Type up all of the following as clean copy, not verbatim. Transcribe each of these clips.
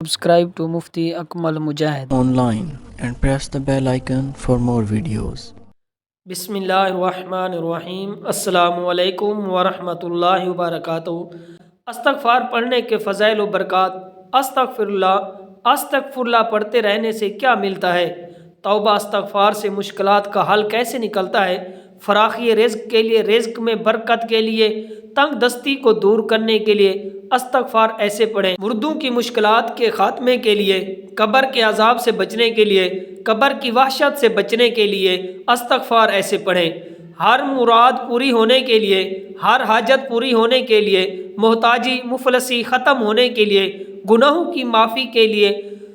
Subscribe to Mufti Akmal Mujahid online and press the bell icon for more videos. बिस्मिल्लाहिर्रहमानिर्रहीम अस्सलामु अलैकुम वरहमतुल्लाहि वबरकातुहू। अस्तगफार पढ़ने के फ़ज़ाइल व बरक़ात। अस्तगफिरुल्लाह पढ़ते रहने से क्या मिलता है? तौबा अस्तगफार से मुश्किलात का हल कैसे निकलता है? फराखी रिज़्क़ के लिए, रिज़्क़ में बरकत के लिए, तंग दस्ती को दूर करने के लिए अस्तगफार ऐसे पढ़ें। मुर्दों की मुश्किलात के ख़ात्मे के लिए, कब्र के अजाब से बचने के लिए, कब्र की वहशत से बचने के लिए अस्तगफार ऐसे पढ़ें। हर मुराद पूरी होने के लिए, हर हाजत पूरी होने के लिए, मोहताजी मुफलसी ख़त्म होने के लिए, गुनाहों की माफ़ी के लिए,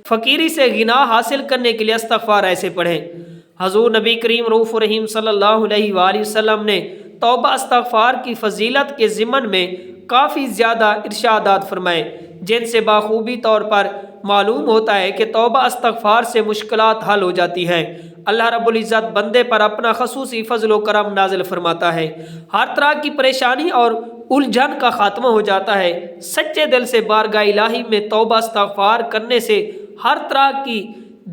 फ़कीरी से गिना हासिल करने के लिए अस्तगफार ऐसे पढ़ें। हज़ूर नबी करीम रऊफ़ रहीम सल्लल्लाहु अलैहि वसल्लम ने तौबा अस्तगफार की फ़जीलत के ज़िमन में काफ़ी ज़्यादा इरशादात फरमाए, जिनसे बाखूबी तौर पर मालूम होता है कि तौबा अस्तगफार से मुश्किलात हल हो जाती है। अल्लाह रब्बुल इज़्ज़त बंदे पर अपना खसूसी फ़ज़ल व करम नाज़िल फरमाता है। हर तरह की परेशानी और उलझन का ख़ात्मा हो जाता है। सच्चे दिल से बारगाह इलाही में तौबा अस्तगफार करने से हर तरह की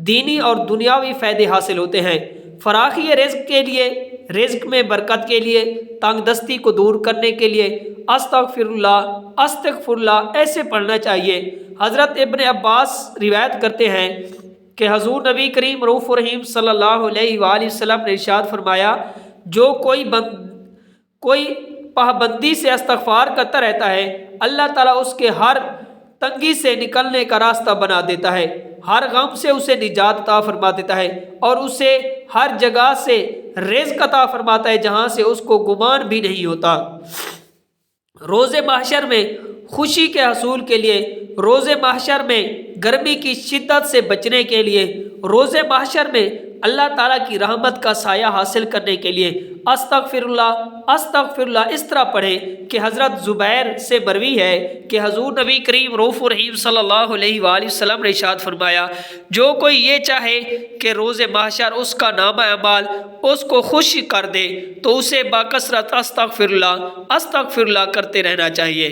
दीनी और दुनियावी फ़ायदे हासिल होते हैं। फराखी रिज़्क़ के लिए, रिज़्क़ में बरकत के लिए, तंग दस्ती को दूर करने के लिए अस्तगफिरुल्लाह ऐसे पढ़ना चाहिए। हज़रत इब्न अब्बास रिवायत करते हैं कि हज़ूर नबी करीम रऊफ़ रहीम सल्लल्लाहु अलैहि वसल्लम ने इरशाद फरमाया, जो कोई पाबंदी से इस्तगफार करता रहता है, अल्लाह ताला उसके हर तंगी से निकलने का रास्ता बना देता है, हर गम से उसे निजात अता फरमा देता है और उसे हर जगह से रिज़्क़ अता फरमाता है जहाँ से उसको गुमान भी नहीं होता। रोज़े महशर में खुशी के हसूल के लिए, रोज़े महशर में गर्मी की शिद्दत से बचने के लिए, रोज़े महशर में अल्लाह ताला की रहमत का साया हासिल करने के लिए अस्तगफिरुल्लाह इस तरह पढ़ें कि हज़रत ज़ुबैर से मरवी है कि हज़ूर नबी करीम रऊफ़ रहीम सल्लल्लाहु अलैहि वसल्लम ने इरशाद फरमाया, जो कोई ये चाहे कि रोज़े महशर उसका नामा अमाल उसको खुश कर दे तो उसे बाकसरत अस्तगफिरुल्लाह करते रहना चाहिए।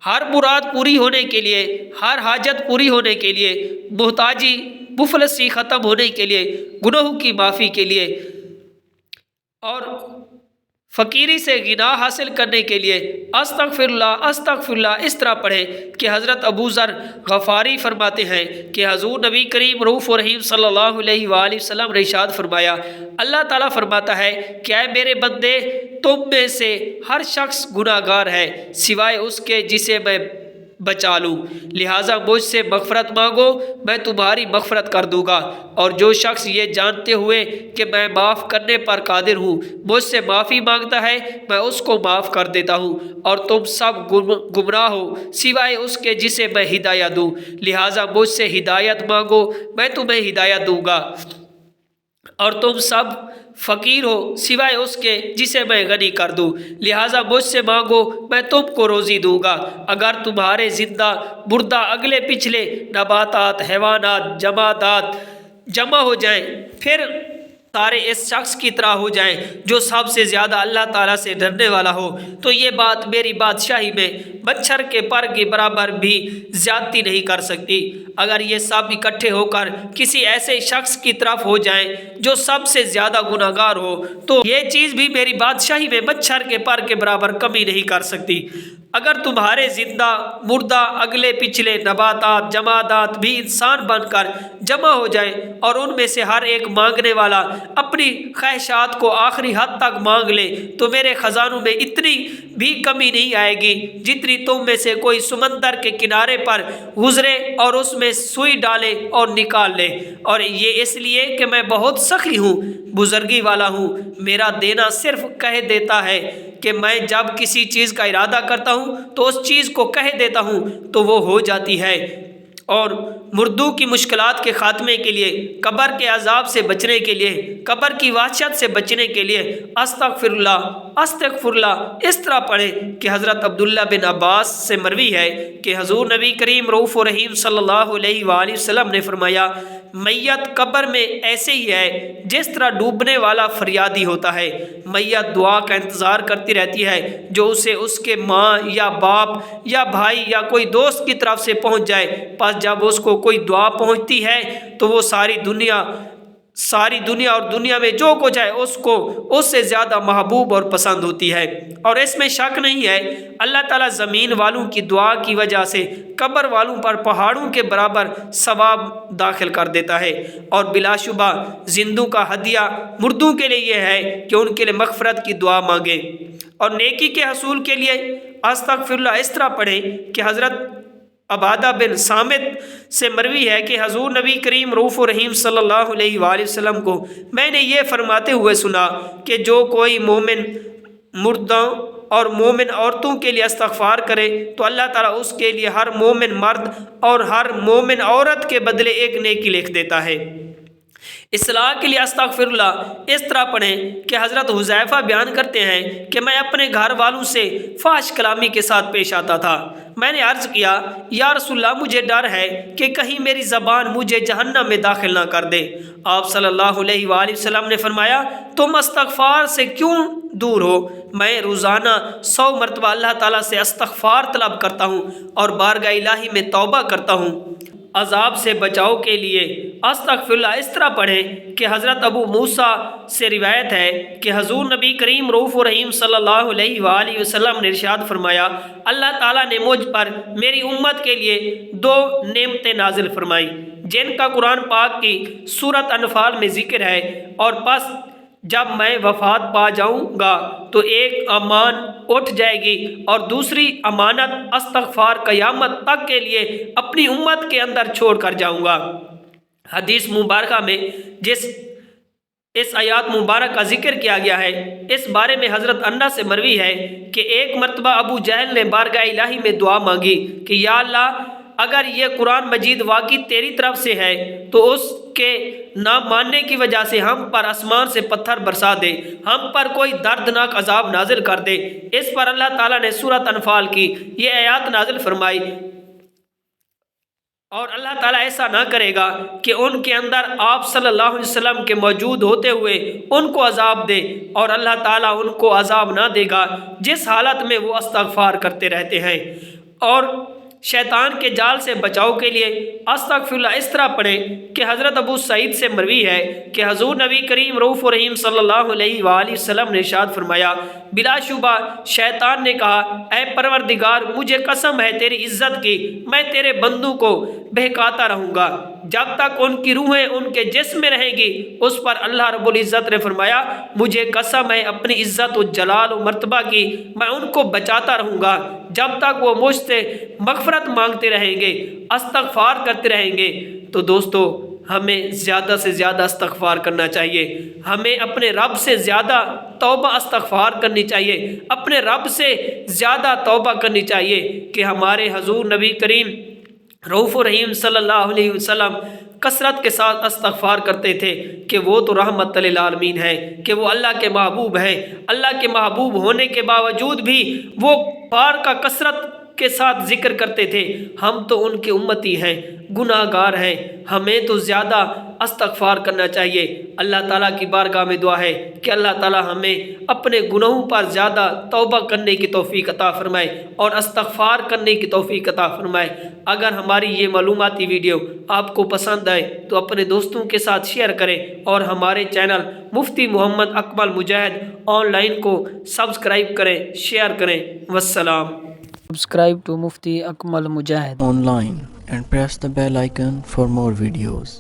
हर मुराद पूरी होने के लिए, हर हाजत पूरी होने के लिए, मोहताजी मुफलसी ख़त्म होने के लिए, गुनाहों की माफ़ी के लिए और फ़कीरी से गिना हासिल करने के लिए अस्तगफिरुल्लाह इस तरह पढ़ें कि हज़रत अबू ज़र गफ़ारी फरमाते हैं कि हज़ूर नबी करीम रऊफ़ रहीम सल्लल्लाहु अलैहि वसल्लम ने इरशाद फरमाया, अल्लाह ताला फरमाता है कि ऐ मेरे बंदे, तुम में से हर शख्स गुनाहगार है सिवाय उसके जिसे मैं बचा लूँ, लिहाजा मुझसे मग़फ़रत मांगो, मैं तुम्हारी मग़फ़रत कर दूँगा। और जो शख्स ये जानते हुए कि मैं माफ़ करने पर कादिर हूँ मुझसे माफ़ी मांगता है, मैं उसको माफ़ कर देता हूँ। और तुम सब गुमराह हो सिवाय उसके जिसे मैं हिदायत दूँ, लिहाजा मुझसे हिदायत मांगो, मैं तुम्हें हिदायत दूँगा। और तुम सब फ़कीर हो सिवाय उसके जिसे मैं गनी कर दूँ, लिहाजा मुझसे मांगो, मैं तुमको रोज़ी दूँगा। अगर तुम्हारे ज़िंदा मुर्दा अगले पिछले नबातात, हैवानात, जमादात जमा हो जाएं, फिर सारे इस शख्स की तरह हो जाएं जो सबसे ज़्यादा अल्लाह ताला से डरने वाला हो, तो ये बात मेरी बादशाही में मच्छर के पर के बराबर भी ज़्यादती नहीं कर सकती। अगर ये सब इकट्ठे होकर किसी ऐसे शख्स की तरफ हो जाएं जो सबसे ज़्यादा गुनाहगार हो, तो ये चीज़ भी मेरी बादशाही में मच्छर के पर के बराबर कमी नहीं कर सकती। अगर तुम्हारे ज़िंदा मुर्दा अगले पिछले नबातात, जमादात भी इंसान बनकर जमा हो जाए और उनमें से हर एक मांगने वाला अपनी ख्वाहिशात को आखिरी हद तक मांग ले, तो मेरे ख़जानों में इतनी भी कमी नहीं आएगी जितनी तुम में से कोई समंदर के किनारे पर गुजरे और उसमें सुई डाले और निकाल ले। और ये इसलिए कि मैं बहुत सखी हूँ, बुजुर्गी वाला हूँ। मेरा देना सिर्फ कह देता है कि मैं जब किसी चीज़ का इरादा करता हूँ तो उस चीज़ को कह देता हूँ तो वो हो जाती है। और मुर्दों की मुश्किलात के ख़ात्मे के लिए, कब्र के अजाब से बचने के लिए, कब्र की वहशत से बचने के लिए अस्तगफिरुल्लाह इस तरह पढ़ें कि हज़रत अब्दुल्ला बिन अब्बास से मरवी है कि हज़ूर नबी करीम रऊफ़ रहीम सल्लल्लाहु अलैहि वसल्लम ने फरमाया, मैयत कब्र में ऐसे ही है जिस तरह डूबने वाला फरियादी होता है। मैयत दुआ का इंतज़ार करती रहती है जो उसे उसके माँ या बाप या भाई या कोई दोस्त की तरफ से पहुँच जाए, पर पास जब उसको कोई दुआ पहुंचती है तो वो सारी दुनिया और दुनिया में जो कुछ है उसको उससे ज़्यादा महबूब और पसंद होती है। और इसमें शक नहीं है अल्लाह ताला ज़मीन वालों की दुआ की वजह से कब्र वालों पर पहाड़ों के बराबर सवाब दाखिल कर देता है। और बिलाशुबा जिंदों का हदिया मुर्दों के लिए ये है कि उनके लिए मग़फ़िरत की दुआ मांगे और नेकी के हसूल के लिए अस्तग़फ़िरुल्लाह इस तरह पढ़ें कि हज़रत अबादा बिन सामित से मरवी है कि हजूर नबी करीम रऊफ़ रहीम सल्लल्लाहु अलैहि वसल्लम को मैंने ये फरमाते हुए सुना कि जो कोई मोमिन मुर्दों और मोमिन औरतों के लिए इस्तग़फ़ार करे तो अल्लाह ताला उसके लिए हर मोमिन मर्द और हर मोमिन औरत के बदले एक नेकी लिख देता है। इस्लाह के लिए अस्तग़फ़िरुल्लाह इस तरह पढ़ें कि हज़रत हुज़ैफ़ा बयान करते हैं कि मैं अपने घर वालों से फ़ाश कलामी के साथ पेश आता था। मैंने अर्ज़ किया या रसूलल्लाह मुझे डर है कि कहीं मेरी ज़बान मुझे जहन्नम में दाखिल ना कर दे। आप सल्लल्लाहु अलैहि वसल्लम ने फरमाया तुम इस्तग़फ़ार से क्यों दूर हो? मैं रोज़ाना 100 मरतबा अल्लाह ताला से इस्तग़फ़ार तलब करता हूँ और बारगाह इलाही में तौबा करता हूँ। अज़ाब से बचाव के लिए अस्तग़फ़िरुल्लाह इस तरह पढ़ें कि हज़रत अबू मूसा से रिवायत है कि हजूर नबी करीम रऊफ़ रहीम सल्लल्लाहु अलैहि वसल्लम ने इरशाद फरमाया अल्लाह ताला ने मुझ पर मेरी उम्मत के लिए 2 नेमतें नाजिल फरमाई जिनका कुरान पाक की सूरत अनफ़ाल में ज़िक्र है। और बस जब मैं वफ़ात पा जाऊंगा तो एक अमान उठ जाएगी और दूसरी अमानत इस्तग़फ़ार क़यामत तक के लिए अपनी उम्मत के अंदर छोड़ कर जाऊंगा। हदीस मुबारक में जिस इस आयात मुबारक का जिक्र किया गया है इस बारे में हज़रत अन्ना से मरवी है कि एक मरतबा अबू जहल ने बारगाह इलाही में दुआ मांगी कि या अल्लाह अगर ये कुरान मजीद वाकई तेरी तरफ से है तो उसके ना मानने की वजह से हम पर आसमान से पत्थर बरसा दे, हम पर कोई दर्दनाक अजाब नाजिल कर दे। इस पर अल्लाह ताला ने सूरत अनफाल की ये आयत नाजिल फरमाई और अल्लाह ताला ऐसा ना करेगा कि उनके अंदर आप सल्लल्लाहु अलैहि वसल्लम के मौजूद होते हुए उनको अजाब दे और अल्लाह ताला उनको अजाब ना देगा जिस हालत में वो इस्तग़फ़ार करते रहते हैं। और शैतान के जाल से बचाव के लिए अस्तग़फ़िरुल्लाह इस तरह पढ़ें कि हज़रत अबू सईद से मरवी है कि हजूर नबी करीम रऊफ़ रहीम सल्लल्लाहु अलैहि वसल्लम ने इरशाद फरमाया बिलाशुबा शैतान ने कहा ऐ परवरदिगार मुझे कसम है तेरी इज़्ज़त की मैं तेरे बंदों को बहकाता रहूँगा जब तक उनकी रूहें उनके जिस्म में रहेगी। उस पर अल्लाह रब्बुल इज़्ज़त ने फरमाया मुझे कसम है अपनी इज़्ज़त और जलाल और मर्तबा की मैं उनको बचाता रहूँगा जब तक वो मुझसे मग़फ़िरत मांगते रहेंगे इस्तग़फ़ार करते रहेंगे। तो दोस्तों हमें ज़्यादा से ज़्यादा इस्तग़फ़ार करना चाहिए, हमें अपने रब से ज़्यादा तौबा इस्तग़फ़ार करनी चाहिए, अपने रब से ज़्यादा तौबा करनी चाहिए कि हमारे हजूर नबी करीम रऊफ़ रहीम सल्लल्लाहु अलैहि वसल्लम कसरत के साथ इस्तग़फ़ार करते थे कि वो तो रहमत लिल आलमीन है, कि वो अल्लाह के महबूब है। अल्लाह के महबूब होने के बावजूद भी वो पार का कसरत के साथ जिक्र करते थे। हम तो उनके उम्मती हैं, गुनाहगार हैं, हमें तो ज़्यादा इस्तग़फ़ार करना चाहिए। अल्लाह ताला की बारगाह में दुआ है कि अल्लाह ताला हमें अपने गुनाहों पर ज़्यादा तौबा करने की तौफ़ीक़ अता फ़रमाए और इस्तग़फ़ार करने की तौफ़ीक़ अता फ़रमाए। अगर हमारी ये मालूमाती वीडियो आपको पसंद आए तो अपने दोस्तों के साथ शेयर करें और हमारे चैनल मुफ्ती मोहम्मद अकमल मुजाहिद ऑनलाइन को सब्सक्राइब करें, शेयर करें। वस्सलाम। Subscribe to Mufti Akmal Mujahid online and press the bell icon for more videos.